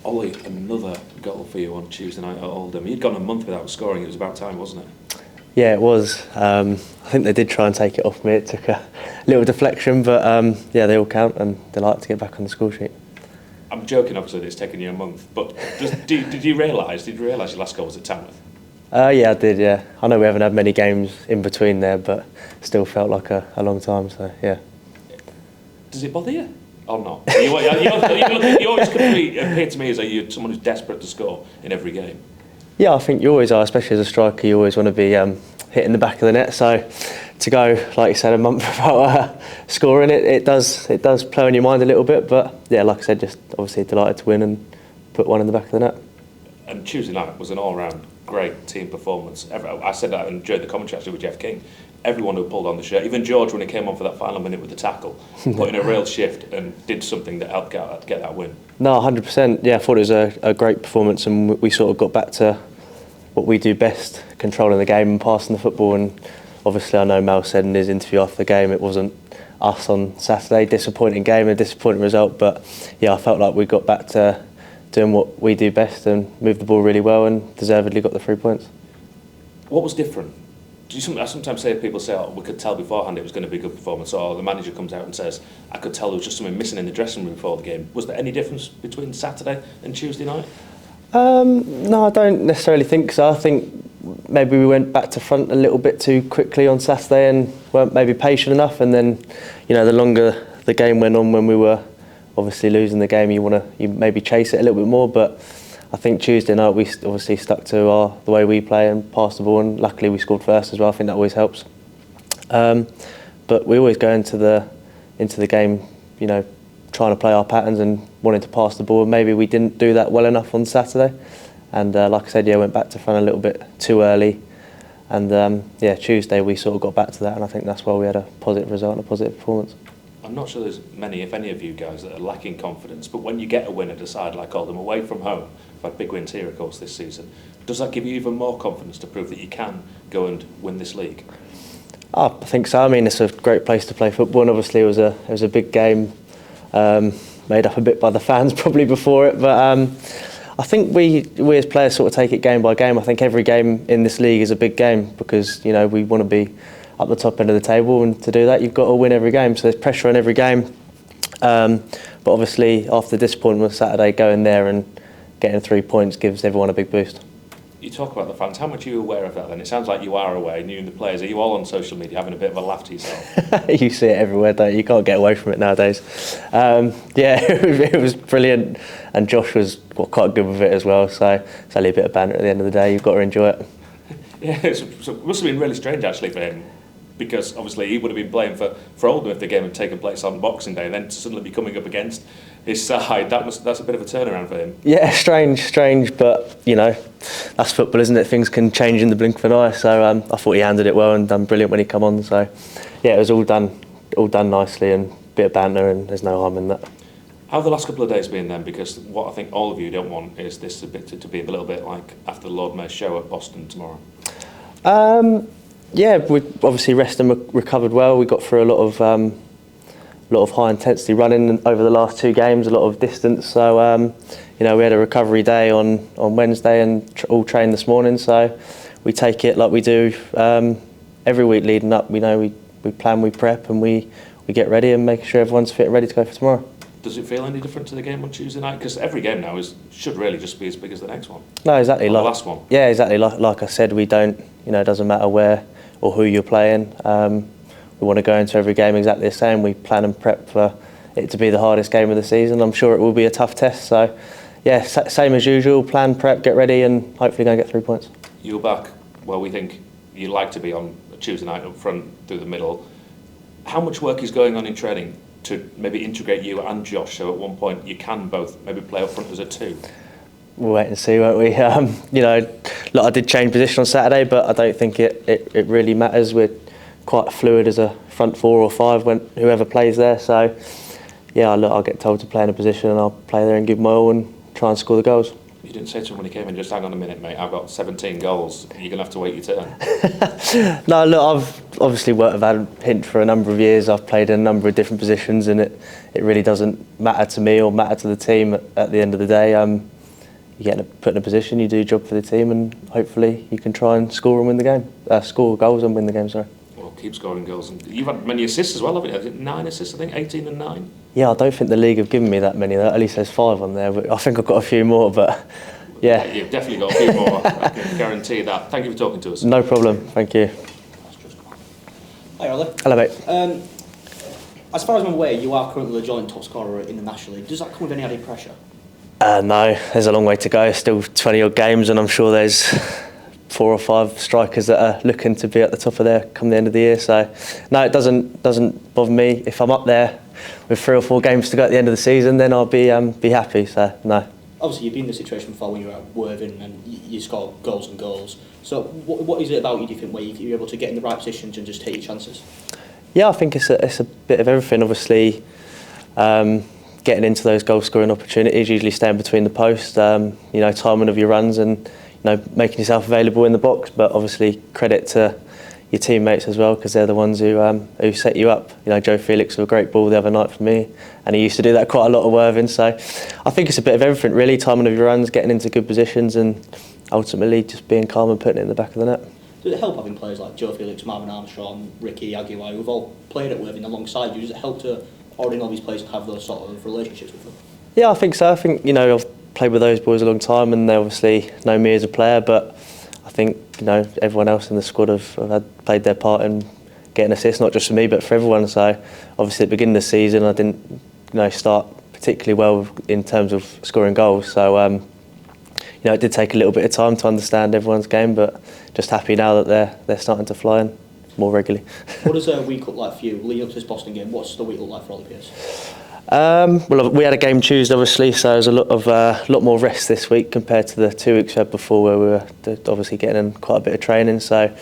Ollie, another goal for you on Tuesday night at Oldham. You'd gone a month without scoring. It was about time, wasn't it? Yeah, it was. I think they did try and take it off me. It took a little deflection, but yeah, they all count, and they're like to get back on the score sheet. I'm joking, obviously, that it's taken you a month, but did you realise your last goal was at Tamworth? Yeah, I did, yeah. I know we haven't had many games in between there, but still felt like a long time, so yeah. Does it bother you or not? You always appear to me as though you're someone who's desperate to score in every game. Yeah, I think you always are, especially as a striker. You always want to be hitting the back of the net, so to go, like you said, a month without scoring, it does play on your mind a little bit, but yeah, like I said, just obviously delighted to win and put one in the back of the net. And Tuesday night was an all-round great team performance. I said that and enjoyed the commentary actually with Jeff King. Everyone who pulled on the shirt, even George when he came on for that final minute with the tackle, put in a real shift and did something that helped get that win. No, 100%. Yeah, I thought it was a great performance, and we sort of got back to what we do best, controlling the game and passing the football. And obviously I know Mal said in his interview after the game it wasn't us on Saturday. Disappointing game, a disappointing result, but yeah, I felt like we got back to doing what we do best and moved the ball really well and deservedly got the 3 points. What was different? I sometimes say people say, we could tell beforehand it was going to be a good performance, or the manager comes out and says, I could tell there was just something missing in the dressing room before the game. Was there any difference between Saturday and Tuesday night? No, I don't necessarily think so. I think maybe we went back to front a little bit too quickly on Saturday and weren't maybe patient enough, and then the longer the game went on, when we were obviously losing the game, you maybe chase it a little bit more. But I think Tuesday night we obviously stuck to the way we play and passed the ball, and luckily we scored first as well. I think that always helps. But we always go into the game, trying to play our patterns and wanting to pass the ball. Maybe we didn't do that well enough on Saturday, and like I said, went back to front a little bit too early. And Tuesday we sort of got back to that, and I think that's why we had a positive result and a positive performance. I'm not sure there's many, if any of you guys, that are lacking confidence, but when you get a win at a side like Oldham away from home, we've had big wins here of course this season, does that give you even more confidence to prove that you can go and win this league? I think so. I mean, it's a great place to play football, and obviously it was a big game, made up a bit by the fans probably before it, but I think we as players sort of take it game by game. I think every game in this league is a big game because we want to be up the top end of the table, and to do that you've got to win every game, so there's pressure on every game. But obviously after the disappointment of Saturday, going there and getting 3 points gives everyone a big boost. You talk about the fans, how much are you aware of that then? It sounds like you are aware, and you and the players, are you all on social media having a bit of a laugh to yourself? You see it everywhere, don't you? You can't get away from it nowadays. It was brilliant, and Josh was quite good with it as well, so it's only a bit of banter at the end of the day. You've got to enjoy it. Yeah, it must have been really strange actually for him, because obviously he would have been playing for Oldham if the game had taken place on Boxing Day, and then to suddenly be coming up against his side, that's a bit of a turnaround for him. Yeah, strange, but that's football, isn't it? Things can change in the blink of an eye, so I thought he handled it well and done brilliant when he come on, so yeah, it was all done nicely, and a bit of banter, and there's no harm in that. How have the last couple of days been then? Because what I think all of you don't want is this to be a little bit like after the Lord Mayor's show at Boston tomorrow. Yeah, we obviously rested and recovered well. We got through a lot of high intensity running over the last 2 games, a lot of distance. So we had a recovery day on Wednesday and all trained this morning. So we take it like we do every week leading up. We plan, we prep, and we get ready and make sure everyone's fit and ready to go for tomorrow. Does it feel any different to the game on Tuesday night? Because every game now should really just be as big as the next one. No, exactly. Or the last one. Yeah, exactly. Like I said, we don't. It doesn't matter where or who you're playing. We want to go into every game exactly the same. We plan and prep for it to be the hardest game of the season. I'm sure it will be a tough test. So, yeah, same as usual. Plan, prep, get ready, and hopefully go and get 3 points. You're back where we think you like to be on a Tuesday night up front through the middle. How much work is going on in training to maybe integrate you and Josh, so at one point you can both maybe play up front as a 2? We'll wait and see, won't we? Look, I did change position on Saturday, but I don't think it really matters. We're quite fluid as a front 4 or 5 when whoever plays there. So, yeah, I'll get told to play in a position and I'll play there and give my all and try and score the goals. You didn't say to him when he came in, just hang on a minute, mate, I've got 17 goals. You're going to have to wait your turn. No, look, I've obviously worked with Adam Hint for a number of years. I've played in a number of different positions, and it really doesn't matter to me or matter to the team at the end of the day. you get put in a position, you do your job for the team, and hopefully you can try and score and win the game. Score goals and win the game, sorry. Well, keep scoring goals. And you've had many assists as well, haven't you? 9 assists, I think, 18 and 9. Yeah, I don't think the league have given me that many. At least there's 5 on there, but I think I've got a few more, but yeah. You've definitely got a few more, I can guarantee that. Thank you for talking to us. No problem, thank you. Hi, Ollie. Hello, mate. As far as I'm aware, you are currently the joint top scorer in the National League. Does that come with any added pressure? No, there's a long way to go. Still 20 odd games, and I'm sure there's 4 or 5 strikers that are looking to be at the top of there come the end of the year. So no, it doesn't bother me. If I'm up there with 3 or 4 games to go at the end of the season, then I'll be happy. So no. Obviously, you've been in the situation before when you were at Worthing and you score goals and goals. So what is it about you, do you think, where you're able to get in the right positions and just take your chances? Yeah, I think it's a bit of everything. Obviously, getting into those goal scoring opportunities, usually staying between the posts, timing of your runs, and making yourself available in the box. But obviously, credit to your teammates as well, because they're the ones who set you up. Joe Felix with a great ball the other night for me, and he used to do that quite a lot at Worthing. So I think it's a bit of everything really, timing of your runs, getting into good positions, and ultimately just being calm and putting it in the back of the net. Does it help having players like Joe Felix, Marvin Armstrong, Ricky Aguilar, who've all played at Worthing alongside you? Does it help to already know these players and have those sort of relationships with them? Yeah, I think so. I think I've played with those boys a long time, and they obviously know me as a player, but I think everyone else in the squad have played their part in getting assists, not just for me but for everyone. So obviously at the beginning of the season I didn't start particularly well in terms of scoring goals, so it did take a little bit of time to understand everyone's game, but just happy now that they're starting to fly in more regularly. What does a week look like for you leading up to this Boston game? What's the week look like for Ollie Pearce? Well, we had a game Tuesday, obviously, so there's a lot more rest this week compared to the 2 weeks we had before, where we were obviously getting in quite a bit of training. So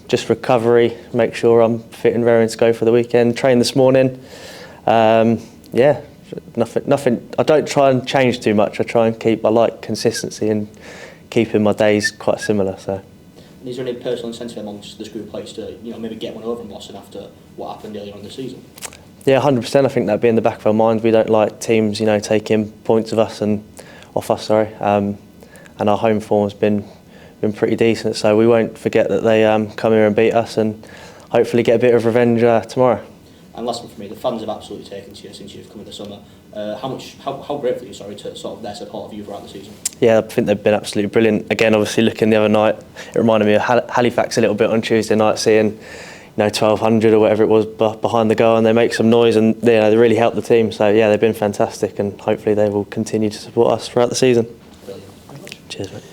just recovery, make sure I'm fit and raring to go for the weekend. Trained this morning. Nothing. I don't try and change too much. I like consistency and keeping my days quite similar. So. And is there any personal incentive amongst this group of players to maybe get one over in Boston after what happened earlier on in the season? Yeah, 100%. I think that'd be in the back of our mind. We don't like teams, taking points off us. And our home form's been pretty decent. So we won't forget that they come here and beat us, and hopefully get a bit of revenge tomorrow. And last one for me, the fans have absolutely taken to you since you've come in the summer. How grateful are you, to sort of their support of you throughout the season? Yeah, I think they've been absolutely brilliant. Again, obviously looking the other night, it reminded me of Halifax a little bit on Tuesday night, seeing 1,200 or whatever it was behind the goal, and they make some noise, and they really help the team. So yeah, they've been fantastic, and hopefully they will continue to support us throughout the season. Brilliant. Cheers, mate.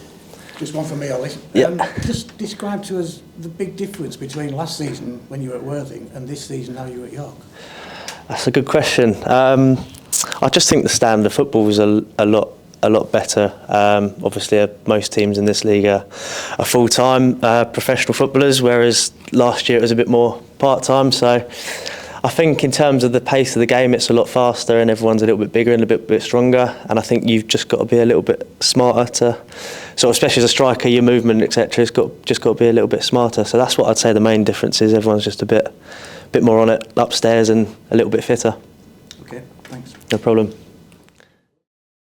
Just one for me, Ollie. Yeah. Just describe to us the big difference between last season when you were at Worthing and this season now you're at York. That's a good question. I just think the standard of football was a lot better. Obviously, most teams in this league are full-time professional footballers, whereas last year it was a bit more part-time. So I think in terms of the pace of the game, it's a lot faster, and everyone's a little bit bigger and a bit stronger. And I think you've just got to be a little bit smarter to, especially as a striker, your movement, etc., has just got to be a little bit smarter. So that's what I'd say the main difference is. Everyone's just a bit more on it upstairs and a little bit fitter. Okay, thanks. No problem.